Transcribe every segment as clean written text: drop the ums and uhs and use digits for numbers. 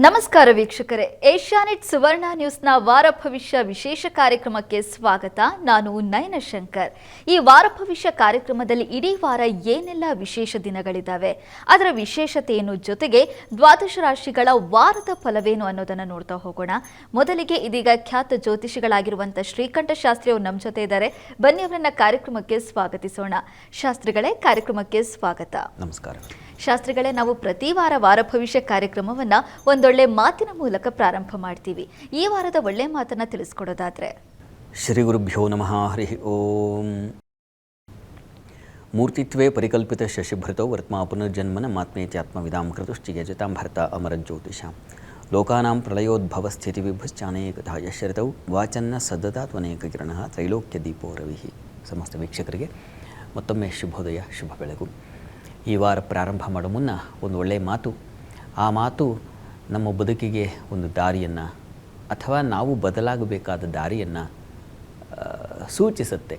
ನಮಸ್ಕಾರ ವೀಕ್ಷಕರೇ, ಏಷ್ಯಾನೆಟ್ ಸುವರ್ಣ ನ್ಯೂಸ್ನ ವಾರ ಭವಿಷ್ಯ ವಿಶೇಷ ಕಾರ್ಯಕ್ರಮಕ್ಕೆ ಸ್ವಾಗತ. ನಾನು ನಯನ ಶಂಕರ್. ಈ ವಾರ ಭವಿಷ್ಯ ಕಾರ್ಯಕ್ರಮದಲ್ಲಿ ಇಡೀ ವಾರ ಏನೆಲ್ಲ ವಿಶೇಷ ದಿನಗಳಿದ್ದಾವೆ, ಅದರ ವಿಶೇಷತೆಯನ್ನು ಜೊತೆಗೆ ದ್ವಾದಶ ರಾಶಿಗಳ ವಾರದ ಫಲವೇನು ಅನ್ನೋದನ್ನು ನೋಡ್ತಾ ಹೋಗೋಣ. ಮೊದಲಿಗೆ ಇದೀಗ ಖ್ಯಾತ ಜ್ಯೋತಿಷಿಗಳಾಗಿರುವಂಥ ಶ್ರೀಕಂಠ ಶಾಸ್ತ್ರಿ ಅವರು ನಮ್ಮ ಜೊತೆ ಇದ್ದಾರೆ. ಬನ್ನಿ ಅವರನ್ನ ಕಾರ್ಯಕ್ರಮಕ್ಕೆ ಸ್ವಾಗತಿಸೋಣ. ಶಾಸ್ತ್ರಿಗಳೇ, ಕಾರ್ಯಕ್ರಮಕ್ಕೆ ಸ್ವಾಗತ. ನಮಸ್ಕಾರ. ಶಾಸ್ತ್ರಿಗಳೇ, ನಾವು ಪ್ರತಿ ವಾರ ಭವಿಷ್ಯ ಕಾರ್ಯಕ್ರಮವನ್ನ ಒಂದೊಳ್ಳೆ ಮಾತಿನ ಮೂಲಕ ಪ್ರಾರಂಭ ಮಾಡ್ತೀವಿ. ಈ ವಾರದ ಒಳ್ಳೆ ಮಾತನ್ನ ತಿಳಿಸ್ಕೊಡೋದಾದ್ರೆ? ಶ್ರೀ ಗುರುಭ್ಯೋ ನಮಃ. ಹರಿ ಓಂ. ಮೂರ್ತಿತ್ವೇ ಪರಿಕಲ್ಪಿತ ಶಶಿಭೃತೋ ವರ್ತ್ಮಾ ಪುನರ್ಜನ್ಮನ ಮಾತ್ಮೇತ್ಯಾತ್ಮವಿದಾಂ ಕೃತುಶ್ಚಿಯಜತಾಂ ಭರತ ಅಮರಜ್ಯೋತಿಷಾಂ ಲೋಕಾನಾಂ ಪ್ರಳಯೋದ್ಭವ ಸ್ಥಿತಿ ವಿಭುಶ್ಚಾನೇಕಥಾ ಯಶರತೌ ವಾಚನ್ನ ಸದ್ದತಾತ್ವನೇಕ ಕಿರಣಃ ತ್ರೈಲೋಕ್ಯ ದೀಪೋ ರವಿಃ. ಸಮಸ್ತ ವೀಕ್ಷಕರಿಗೆ ಮತ್ತೊಮ್ಮೆ ಶುಭೋದಯ, ಶುಭ ಬೆಳಗು. ಈ ವಾರ ಪ್ರಾರಂಭ ಮಾಡೋ ಮುನ್ನ ಒಂದು ಒಳ್ಳೆಯ ಮಾತು, ಆ ಮಾತು ನಮ್ಮ ಬದುಕಿಗೆ ಒಂದು ದಾರಿಯನ್ನು ಅಥವಾ ನಾವು ಬದಲಾಗಬೇಕಾದ ದಾರಿಯನ್ನು ಸೂಚಿಸುತ್ತೆ.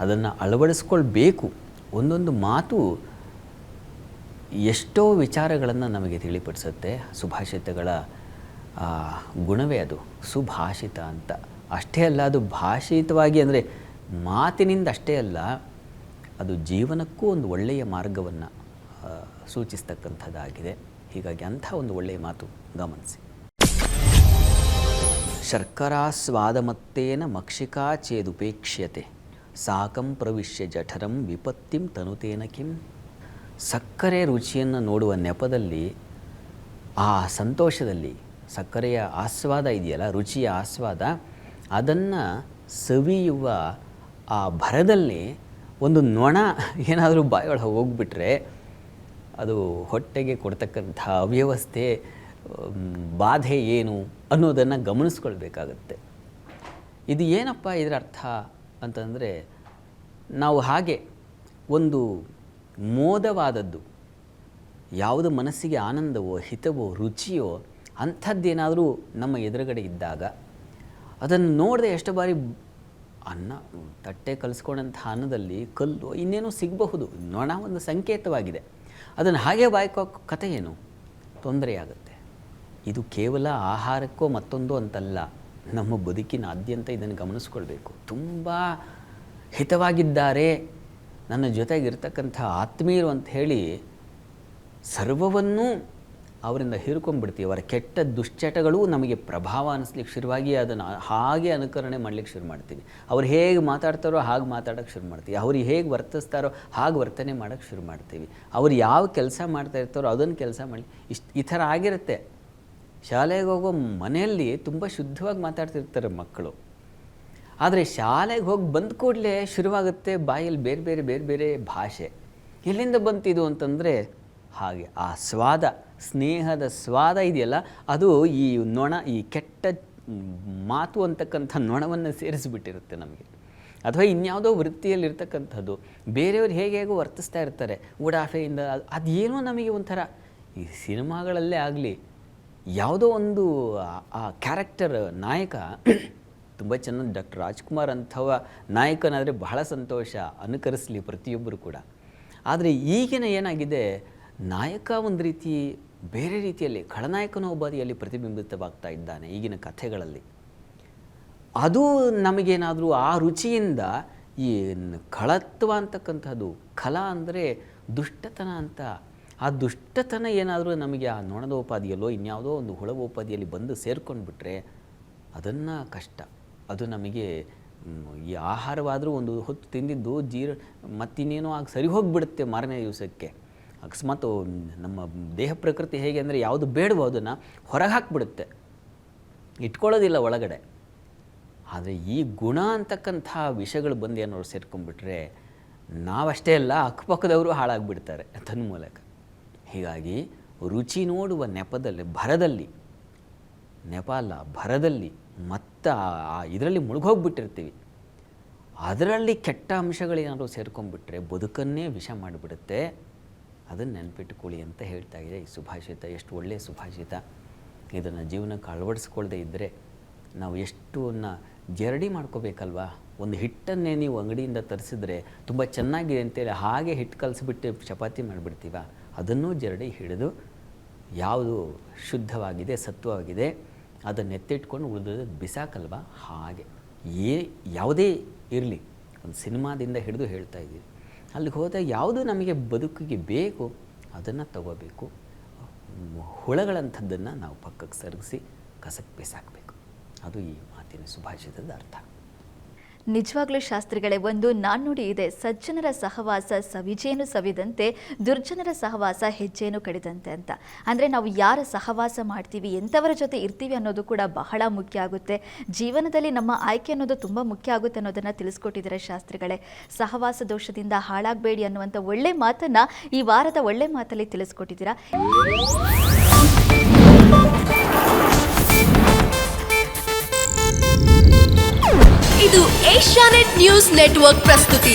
ಅದನ್ನು ಅಳವಡಿಸ್ಕೊಳ್ಬೇಕು. ಒಂದೊಂದು ಮಾತು ಎಷ್ಟೋ ವಿಚಾರಗಳನ್ನು ನಮಗೆ ತಿಳಿಪಡಿಸುತ್ತೆ. ಸುಭಾಷಿತಗಳ ಗುಣವೇ ಅದು, ಸುಭಾಷಿತ ಅಂತ. ಅಷ್ಟೇ ಅಲ್ಲ, ಅದು ಭಾಷಿತವಾಗಿ ಅಂದರೆ ಮಾತಿನಿಂದ ಅಷ್ಟೇ ಅಲ್ಲ, ಅದು ಜೀವನಕ್ಕೂ ಒಂದು ಒಳ್ಳೆಯ ಮಾರ್ಗವನ್ನು ಸೂಚಿಸ್ತಕ್ಕಂಥದ್ದಾಗಿದೆ. ಹೀಗಾಗಿ ಅಂಥ ಒಂದು ಒಳ್ಳೆಯ ಮಾತು ಗಮನಿಸಿ. ಶರ್ಕರಾಸ್ವಾದಮತ್ತೇನ ಮಕ್ಷಿಕಾ ಚೇದುಪೇಕ್ಷ್ಯತೆ ಸಾಕಂ ಪ್ರವಿಶ್ಯ ಜಠರಂ ವಿಪತ್ತಿಂ ತನುತೇನ ಕಿಂ. ಸಕ್ಕರೆ ರುಚಿಯನ್ನು ನೋಡುವ ನೆಪದಲ್ಲಿ, ಆ ಸಂತೋಷದಲ್ಲಿ, ಸಕ್ಕರೆಯ ಆಸ್ವಾದ ಇದೆಯಲ್ಲ, ರುಚಿಯ ಆಸ್ವಾದ, ಅದನ್ನು ಸವಿಯುವ ಆ ಭರದಲ್ಲಿ ಒಂದು ನೊಣ ಏನಾದರೂ ಬಾಯೊಳಗೆ ಹೋಗಿಬಿಟ್ರೆ ಅದು ಹೊಟ್ಟೆಗೆ ಕೊಡ್ತಕ್ಕಂಥ ಅವ್ಯವಸ್ಥೆ, ಬಾಧೆ ಏನು ಅನ್ನೋದನ್ನು ಗಮನಿಸ್ಕೊಳ್ಬೇಕಾಗತ್ತೆ. ಇದು ಏನಪ್ಪ ಇದರ ಅರ್ಥ ಅಂತಂದರೆ, ನಾವು ಹಾಗೆ ಒಂದು ಮೋದವಾದದ್ದು, ಯಾವುದು ಮನಸ್ಸಿಗೆ ಆನಂದವೋ ಹಿತವೋ ರುಚಿಯೋ ಅಂಥದ್ದೇನಾದರೂ ನಮ್ಮ ಎದುರುಗಡೆ ಇದ್ದಾಗ ಅದನ್ನು ನೋಡದೆ ಎಷ್ಟು ಬಾರಿ ಅನ್ನ ತಟ್ಟೆ ಕಲಿಸ್ಕೊಂಡಂಥ ಅನ್ನದಲ್ಲಿ ಕಲ್ಲು ಇನ್ನೇನೋ ಸಿಗಬಹುದು, ನೊಣ ಒಂದು ಸಂಕೇತವಾಗಿದೆ. ಅದನ್ನು ಹಾಗೆ ಬಾಯ್ಕೋ ಕಥೆ ಏನು, ತೊಂದರೆಯಾಗುತ್ತೆ. ಇದು ಕೇವಲ ಆಹಾರಕ್ಕೋ ಮತ್ತೊಂದು ಅಂತಲ್ಲ, ನಮ್ಮ ಬದುಕಿನಾದ್ಯಂತ ಇದನ್ನು ಗಮನಿಸ್ಕೊಳ್ಬೇಕು. ತುಂಬ ಹಿತವಾಗಿದ್ದಾರೆ, ನನ್ನ ಜೊತೆಗಿರ್ತಕ್ಕಂಥ ಆತ್ಮೀಯರು ಅಂತ ಹೇಳಿ ಸರ್ವವನ್ನೂ ಅವರಿಂದ ಹೀರ್ಕೊಂಡ್ಬಿಡ್ತೀವಿ. ಅವರ ಕೆಟ್ಟ ದುಶ್ಚಟಗಳು ನಮಗೆ ಪ್ರಭಾವ ಅನ್ನಿಸ್ಲಿಕ್ಕೆ ಶುರುವಾಗಿ ಅದನ್ನು ಹಾಗೆ ಅನುಕರಣೆ ಮಾಡ್ಲಿಕ್ಕೆ ಶುರು ಮಾಡ್ತೀವಿ. ಅವ್ರು ಹೇಗೆ ಮಾತಾಡ್ತಾರೋ ಹಾಗೆ ಮಾತಾಡೋಕ್ಕೆ ಶುರು ಮಾಡ್ತೀವಿ. ಅವ್ರು ಹೇಗೆ ವರ್ತಿಸ್ತಾರೋ ಹಾಗೆ ವರ್ತನೆ ಮಾಡೋಕ್ಕೆ ಶುರು ಮಾಡ್ತೀವಿ. ಅವ್ರು ಯಾವ ಕೆಲಸ ಮಾಡ್ತಾ ಇರ್ತಾರೋ ಅದನ್ನು ಕೆಲಸ ಮಾಡಿ ಈ ಥರ ಆಗಿರುತ್ತೆ. ಶಾಲೆಗೆ ಹೋಗೋ ಮನೆಯಲ್ಲಿ ತುಂಬ ಶುದ್ಧವಾಗಿ ಮಾತಾಡ್ತಿರ್ತಾರೆ ಮಕ್ಕಳು, ಆದರೆ ಶಾಲೆಗೆ ಹೋಗಿ ಬಂದ ಕೂಡಲೇ ಶುರುವಾಗುತ್ತೆ ಬಾಯಲ್ಲಿ ಬೇರೆ ಬೇರೆ ಬೇರೆ ಬೇರೆ ಭಾಷೆ. ಎಲ್ಲಿಂದ ಬಂತಿದು ಅಂತಂದರೆ, ಹಾಗೆ ಆ ಸ್ವಾದ, ಸ್ನೇಹದ ಸ್ವಾದ ಇದೆಯಲ್ಲ, ಅದು ಈ ನೊಣ, ಈ ಕೆಟ್ಟ ಮಾತು ಅಂತಕ್ಕಂಥ ನೊಣವನ್ನು ಸೇರಿಸಿಬಿಟ್ಟಿರುತ್ತೆ ನಮಗೆ. ಅಥವಾ ಇನ್ಯಾವುದೋ ವೃತ್ತಿಯಲ್ಲಿರ್ತಕ್ಕಂಥದ್ದು, ಬೇರೆಯವ್ರು ಹೇಗೋ ವರ್ತಿಸ್ತಾ ಇರ್ತಾರೆ ಉಡಾಫೆಯಿಂದ, ಅದೇನೋ ನಮಗೆ ಒಂಥರ, ಈ ಸಿನಿಮಾಗಳಲ್ಲೇ ಆಗಲಿ ಯಾವುದೋ ಒಂದು ಆ ಕ್ಯಾರೆಕ್ಟರ್ ನಾಯಕ ತುಂಬ ಚೆನ್ನಾಗಿ, ಡಾಕ್ಟರ್ ರಾಜ್ಕುಮಾರ್ ಅಂಥವ ನಾಯಕನಾದರೆ ಬಹಳ ಸಂತೋಷ, ಅನುಕರಿಸಲಿ ಪ್ರತಿಯೊಬ್ಬರು ಕೂಡ. ಆದರೆ ಈಗಿನ ಏನಾಗಿದೆ, ನಾಯಕ ಒಂದು ರೀತಿ ಬೇರೆ ರೀತಿಯಲ್ಲಿ, ಖಳನಾಯಕನ ಒಬ್ಬದಿಯಲ್ಲಿ ಪ್ರತಿಬಿಂಬಿತವಾಗ್ತಾ ಇದ್ದಾನೆ ಈಗಿನ ಕಥೆಗಳಲ್ಲಿ. ಅದು ನಮಗೇನಾದರೂ ಆ ರುಚಿಯಿಂದ ಈ ಖಳತ್ವ ಅಂತಕ್ಕಂಥದ್ದು, ಖಲ ಅಂದರೆ ದುಷ್ಟತನ ಅಂತ, ಆ ದುಷ್ಟತನ ಏನಾದರೂ ನಮಗೆ ಆ ನೊಣದೋಪಾದಿಯಲ್ಲೋ ಇನ್ಯಾವುದೋ ಒಂದು ಹುಳವೋಪಾದಿಯಲ್ಲಿ ಬಂದು ಸೇರ್ಕೊಂಡ್ಬಿಟ್ರೆ ಅದನ್ನು ಕಷ್ಟ. ಅದು ನಮಗೆ ಈ ಆಹಾರವಾದರೂ ಒಂದು ಹೊತ್ತು ತಿಂದಿದ್ದು ಮತ್ತಿನ್ನೇನೋ ಆಗಿ ಸರಿ ಹೋಗಿಬಿಡುತ್ತೆ ಮಾರನೇ ದಿವಸಕ್ಕೆ. ಅಕಸ್ಮಾತ್ ನಮ್ಮ ದೇಹ ಪ್ರಕೃತಿ ಹೇಗೆ ಅಂದರೆ, ಯಾವುದು ಬೇಡವೋ ಅದನ್ನು ಹೊರಗೆ ಹಾಕಿಬಿಡುತ್ತೆ, ಇಟ್ಕೊಳ್ಳೋದಿಲ್ಲ ಒಳಗಡೆ. ಆದರೆ ಈ ಗುಣ ಅಂತಕ್ಕಂಥ ವಿಷಯಗಳು ಬಂದು ಏನಾದ್ರು ಸೇರ್ಕೊಂಡ್ಬಿಟ್ರೆ ನಾವಷ್ಟೇ ಅಲ್ಲ, ಅಕ್ಕಪಕ್ಕದವರು ಹಾಳಾಗಿಬಿಡ್ತಾರೆ ತನ್ಮೂಲಕ. ಹೀಗಾಗಿ ರುಚಿ ನೋಡುವ ನೆಪದಲ್ಲಿ, ಭರದಲ್ಲಿ, ನೆಪ ಅಲ್ಲ ಭರದಲ್ಲಿ, ಮತ್ತು ಇದರಲ್ಲಿ ಮುಳುಗೋಗ್ಬಿಟ್ಟಿರ್ತೀವಿ. ಅದರಲ್ಲಿ ಕೆಟ್ಟ ಅಂಶಗಳೇನಾದರೂ ಸೇರ್ಕೊಂಡ್ಬಿಟ್ರೆ ಬದುಕನ್ನೇ ವಿಷ ಮಾಡಿಬಿಡುತ್ತೆ. ಅದನ್ನು ನೆನಪಿಟ್ಟುಕೊಳ್ಳಿ ಅಂತ ಹೇಳ್ತಾ ಇದೆ ಈ ಸುಭಾಷಿತ. ಎಷ್ಟು ಒಳ್ಳೆಯ ಸುಭಾಷಿತ. ಇದನ್ನು ಜೀವನಕ್ಕೆ ಅಳವಡಿಸ್ಕೊಳ್ಳದೆ ಇದ್ದರೆ ನಾವು ಎಷ್ಟುವನ್ನು ಜರಡಿ ಮಾಡ್ಕೋಬೇಕಲ್ವಾ. ಒಂದು ಹಿಟ್ಟನ್ನೇ ನೀವು ಅಂಗಡಿಯಿಂದ ತರಿಸಿದ್ರೆ ತುಂಬ ಚೆನ್ನಾಗಿದೆ ಅಂತೇಳಿ ಹಾಗೆ ಹಿಟ್ಟು ಕಲಿಸ್ಬಿಟ್ಟು ಚಪಾತಿ ಮಾಡಿಬಿಡ್ತೀವ, ಅದನ್ನೂ ಜರಡಿ ಹಿಡಿದು ಯಾವುದು ಶುದ್ಧವಾಗಿದೆ, ಸತ್ವವಾಗಿದೆ, ಅದನ್ನು ಎತ್ತಿಟ್ಕೊಂಡು ಉಳಿದದ್ದು ಬಿಸಾಕಲ್ವಾ, ಹಾಗೆ ಯಾವುದೇ ಇರಲಿ, ಒಂದು ಸಿನಿಮಾದಿಂದ ಹಿಡಿದು ಹೇಳ್ತಾ ಇದ್ದೀವಿ, ಅಲ್ಲಿಗೆ ಹೋದಾಗ ಯಾವುದು ನಮಗೆ ಬದುಕಿಗೆ ಬೇಕು ಅದನ್ನು ತಗೋಬೇಕು. ಹುಳಗಳಂಥದ್ದನ್ನು ನಾವು ಪಕ್ಕಕ್ಕೆ ಸರಿಸಿ ಕಸಕ್ಕೆ ಬಿಸಾಕಬೇಕು. ಅದು ಈ ಮಾತಿನ ಸುಭಾಷಿತದ ಅರ್ಥ. ನಿಜವಾಗ್ಲೂ ಶಾಸ್ತ್ರಿಗಳೇ, ಒಂದು ನಾಣ್ಣುಡಿ ಇದೆ, ಸಜ್ಜನರ ಸಹವಾಸ ಸವಿಜೇನು ಸವಿದಂತೆ, ದುರ್ಜನರ ಸಹವಾಸ ಹೆಜ್ಜೇನು ಕಡಿದಂತೆ ಅಂತ. ಅಂದರೆ ನಾವು ಯಾರ ಸಹವಾಸ ಮಾಡ್ತೀವಿ, ಎಂಥವರ ಜೊತೆ ಇರ್ತೀವಿ ಅನ್ನೋದು ಕೂಡ ಬಹಳ ಮುಖ್ಯ ಆಗುತ್ತೆ. ಜೀವನದಲ್ಲಿ ನಮ್ಮ ಆಯ್ಕೆ ಅನ್ನೋದು ತುಂಬ ಮುಖ್ಯ ಆಗುತ್ತೆ ಅನ್ನೋದನ್ನು ತಿಳಿಸ್ಕೊಟ್ಟಿದ್ದಾರೆ ಶಾಸ್ತ್ರಿಗಳೇ. ಸಹವಾಸ ದೋಷದಿಂದ ಹಾಳಾಗಬೇಡಿ ಅನ್ನುವಂಥ ಒಳ್ಳೆ ಮಾತನ್ನು ಈ ವಾರದ ಒಳ್ಳೆ ಮಾತಲ್ಲಿ ತಿಳಿಸ್ಕೊಟ್ಟಿದ್ದೀರಾ. ಇದು ಏಷ್ಯಾನೆಟ್ ನ್ಯೂಸ್ ನೆಟ್ವರ್ಕ್ ಪ್ರಸ್ತುತಿ.